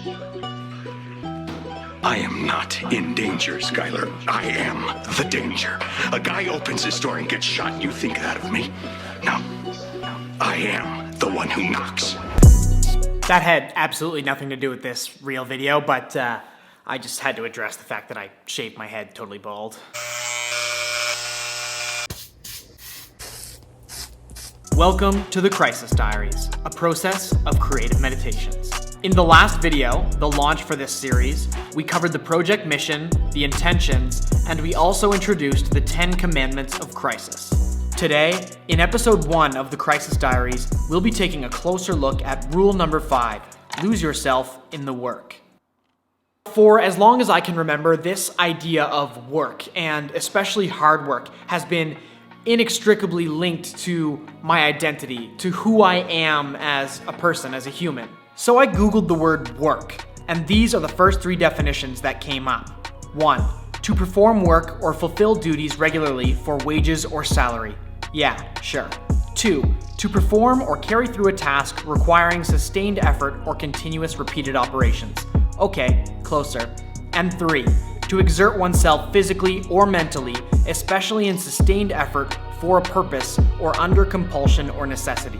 I am not in danger, Skylar. I am the danger. A guy opens his door and gets shot, and you think that of me? No. I am the one who knocks. That had absolutely nothing to do with this real video, but I just had to address the fact that I shaved my head totally bald. Welcome to the Crisis Diaries, a process of creative meditations. In the last video, the launch for this series, we covered the project mission, the intentions, and we also introduced the 10 Commandments of Crisis. Today, in episode 1 of the Crisis Diaries, we'll be taking a closer look at rule number 5, lose yourself in the work. For as long as I can remember, this idea of work, and especially hard work, has been inextricably linked to my identity, to who I am as a person, as a human. So I googled the word work, and these are the first 3 definitions that came up. 1. To perform work or fulfill duties regularly for wages or salary. Yeah, sure. 2. To perform or carry through a task requiring sustained effort or continuous repeated operations. Okay, closer. And 3. To exert oneself physically or mentally, especially in sustained effort for a purpose or under compulsion or necessity.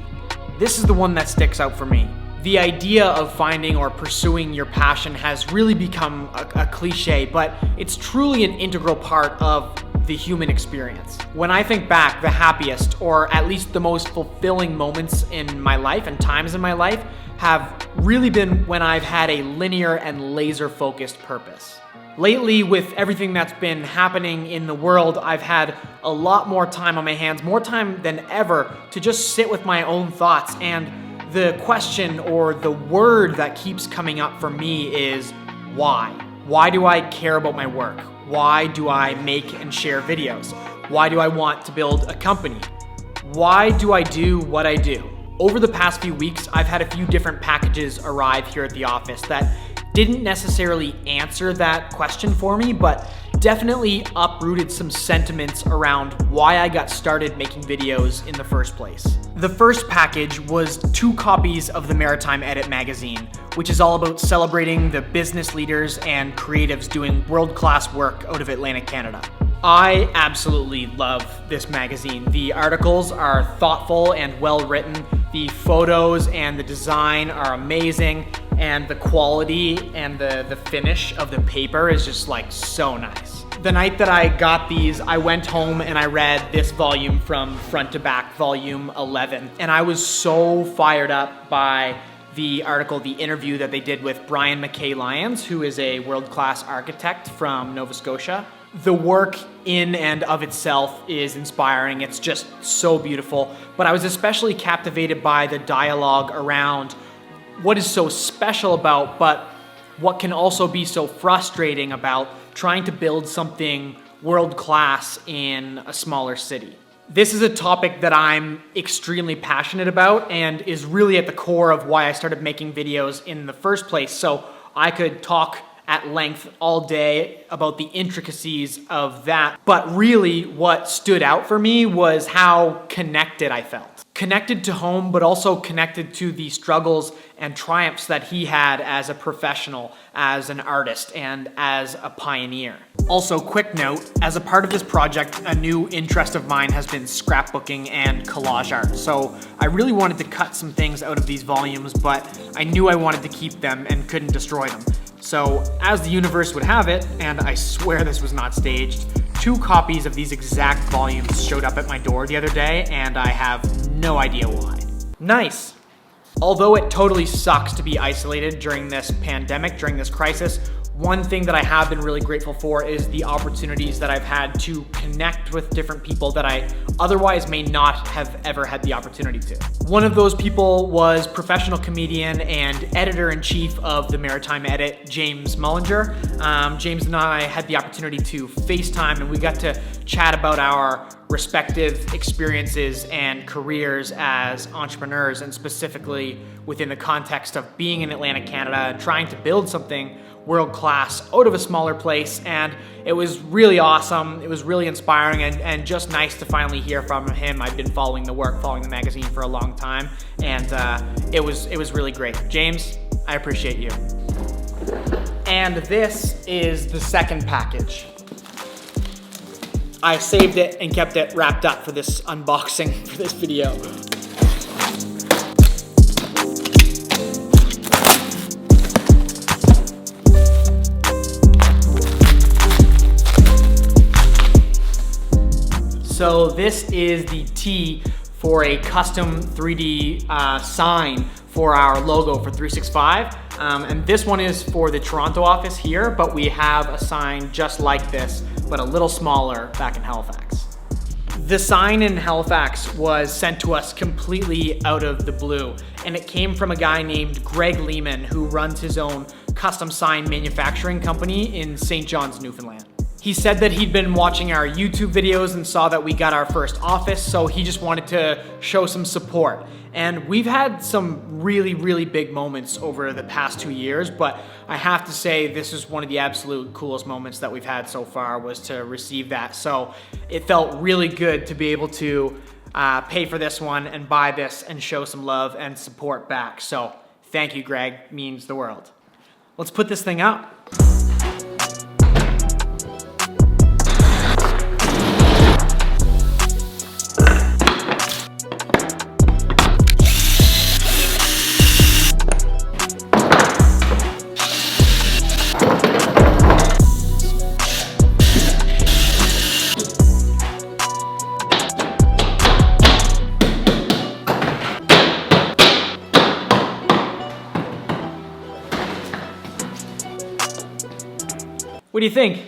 This is the one that sticks out for me. The idea of finding or pursuing your passion has really become a cliche, but it's truly an integral part of the human experience. When I think back, the happiest, or at least the most fulfilling moments in my life and times in my life have really been when I've had a linear and laser-focused purpose. Lately, with everything that's been happening in the world, I've had a lot more time on my hands, more time than ever, to just sit with my own thoughts. And the question or the word that keeps coming up for me is why? Why do I care about my work? Why do I make and share videos? Why do I want to build a company? Why do I do what I do? Over the past few weeks, I've had a few different packages arrive here at the office that didn't necessarily answer that question for me, but definitely uprooted some sentiments around why I got started making videos in the first place. The first package was 2 copies of the Maritime Edit magazine, which is all about celebrating the business leaders and creatives doing world-class work out of Atlantic Canada. I absolutely love this magazine. The articles are thoughtful and well-written. The photos and the design are amazing, and the quality and the finish of the paper is just like so nice. The night that I got these, I went home and I read this volume from front to back, volume 11, and I was so fired up by the article, the interview that they did with Brian McKay-Lyons, who is a world-class architect from Nova Scotia. The work in and of itself is inspiring. It's just so beautiful. But I was especially captivated by the dialogue around what is so special about, but what can also be so frustrating about trying to build something world-class in a smaller city. This is a topic that I'm extremely passionate about and is really at the core of why I started making videos in the first place. So I could talk at length all day about the intricacies of that. But really what stood out for me was how connected I felt. Connected to home, but also connected to the struggles and triumphs that he had as a professional, as an artist, and as a pioneer. Also, quick note, as a part of this project, a new interest of mine has been scrapbooking and collage art. So I really wanted to cut some things out of these volumes, but I knew I wanted to keep them and couldn't destroy them. So as the universe would have it, and I swear this was not staged, 2 copies of these exact volumes showed up at my door the other day, and I have no idea why. Nice. Although it totally sucks to be isolated during this pandemic, during this crisis, one thing that I have been really grateful for is the opportunities that I've had to connect with different people that I otherwise may not have ever had the opportunity to. One of those people was professional comedian and editor-in-chief of the Maritime Edit, James Mullinger. James and I had the opportunity to FaceTime, and we got to chat about our respective experiences and careers as entrepreneurs, and specifically within the context of being in Atlantic Canada and trying to build something world-class out of a smaller place. And it was really awesome. It was really inspiring and just nice to finally hear from him. I've been following the work, following the magazine for a long time, and it was really great. James, I appreciate you. And this is the second package. I saved it and kept it wrapped up for this unboxing for this video. So this is the tee for a custom 3D sign for our logo for 365. And this one is for the Toronto office here, but we have a sign just like this, but a little smaller back in Halifax. The sign in Halifax was sent to us completely out of the blue, and it came from a guy named Greg Lehman, who runs his own custom sign manufacturing company in St. John's, Newfoundland. He said that he'd been watching our YouTube videos and saw that we got our first office, so he just wanted to show some support. And we've had some really, really big moments over the past 2 years, but I have to say this is one of the absolute coolest moments that we've had so far, was to receive that. So it felt really good to be able to pay for this one and buy this and show some love and support back. So thank you, Greg, means the world. Let's put this thing up. What do you think?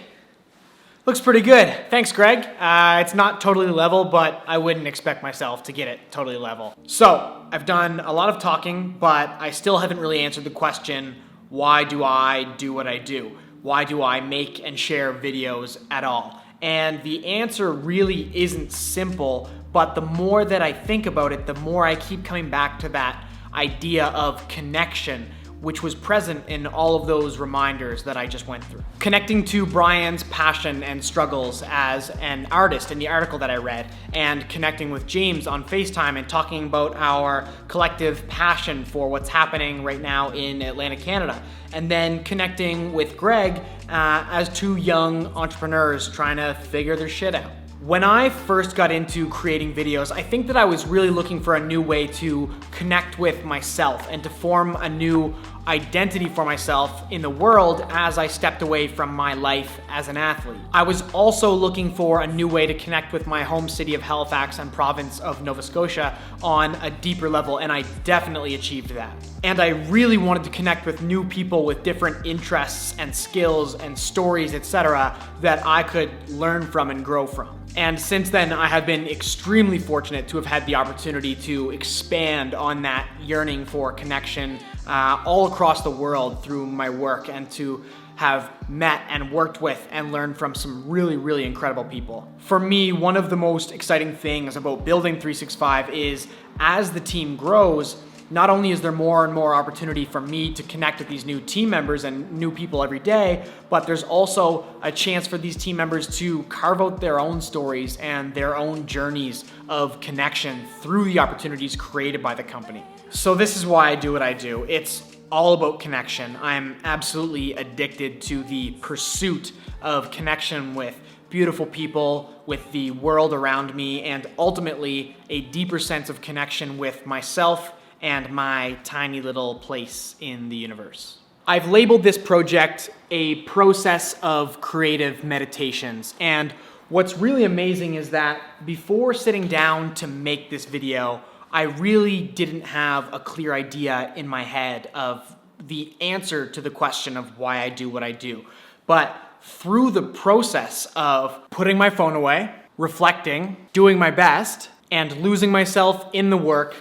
Looks pretty good. Thanks, Greg. It's not totally level, but I wouldn't expect myself to get it totally level. So, I've done a lot of talking, but I still haven't really answered the question, why do I do what I do? Why do I make and share videos at all? And the answer really isn't simple, but the more that I think about it, the more I keep coming back to that idea of connection, which was present in all of those reminders that I just went through. Connecting to Brian's passion and struggles as an artist in the article that I read, and connecting with James on FaceTime and talking about our collective passion for what's happening right now in Atlantic Canada. And then connecting with Greg as two young entrepreneurs trying to figure their shit out. When I first got into creating videos, I think that I was really looking for a new way to connect with myself and to form a new identity for myself in the world as I stepped away from my life as an athlete. I was also looking for a new way to connect with my home city of Halifax and province of Nova Scotia on a deeper level, and I definitely achieved that. And I really wanted to connect with new people with different interests and skills and stories, etc., that I could learn from and grow from. And since then, I have been extremely fortunate to have had the opportunity to expand on that yearning for connection all across the world through my work, and to have met and worked with and learned from some really, really incredible people. For me, one of the most exciting things about building 365 is, as the team grows, not only is there more and more opportunity for me to connect with these new team members and new people every day, but there's also a chance for these team members to carve out their own stories and their own journeys of connection through the opportunities created by the company. So this is why I do what I do. It's all about connection. I'm absolutely addicted to the pursuit of connection with beautiful people, with the world around me, and ultimately a deeper sense of connection with myself and my tiny little place in the universe. I've labeled this project a process of creative meditations, and what's really amazing is that before sitting down to make this video, I really didn't have a clear idea in my head of the answer to the question of why I do what I do. But through the process of putting my phone away, reflecting, doing my best, and losing myself in the work,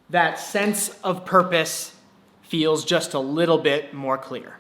that sense of purpose feels just a little bit more clear.